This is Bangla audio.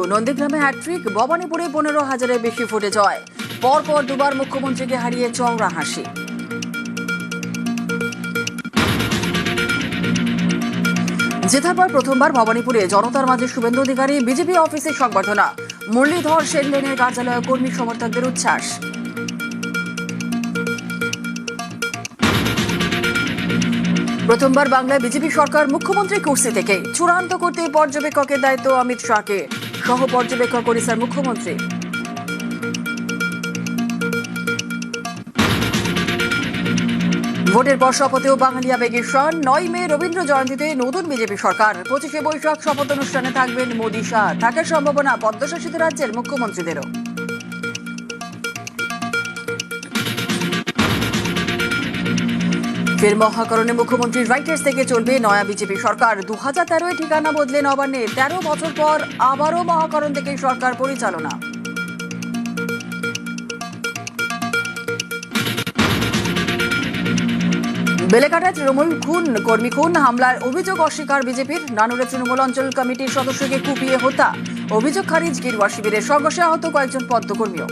নন্দীগ্রামে হ্যাট্রিক, ভবানীপুরে 15,000-এর বেশি ভোটে জয়। পরপর দুবার মুখ্যমন্ত্রীকে হারিয়ে চওড়া হাসি। জেতার পর প্রথমবার ভবানীপুরে জনতার মাঝে শুভেন্দু অধিকারী, বিজেপি অফিসে সংবর্ধনা। মুরলীধর সেন লেনের কার্যালয়ে কর্মী সমর্থকদের উচ্ছ্বাস। প্রথমবার বাংলায় বিজেপি সরকার মুখ্যমন্ত্রী কুর্সি থেকে। চূড়ান্ত করতে পর্যবেক্ষকের দায়িত্ব অমিত শাহকে, সহ পর্যবেক্ষক ওড়িশার মুখ্যমন্ত্রী। ভোটের পর শপথেও বাঙালি আবেগের শান। 9 মে রবীন্দ্র জয়ন্তীতে নতুন বিজেপি সরকার। 25শে বৈশাখ শপথ অনুষ্ঠানে থাকবেন মোদী, শাহ। থাকার সম্ভাবনা পদ্মশাসিত রাজ্যের মুখ্যমন্ত্রীদেরও। ফের মহাকরণে মুখ্যমন্ত্রীর রাইটার্স থেকে চলবে নয়া বিজেপি সরকার। 2013-এ ঠিকানা বদলে নবান্নে, 13 বছর পর আবারও মহাকরণ থেকে সরকার পরিচালনা। বেলেঘাটায় তৃণমূল কর্মী খুন, হামলার অভিযোগ অস্বীকার বিজেপির। নানুরে তৃণমূল অঞ্চল কমিটির সদস্যকে কুপিয়ে হত্যা, অভিযোগ খারিজ। গেরুয়া শিবিরের সংঘর্ষে আহত কয়েকজন পদ্মকর্মীও।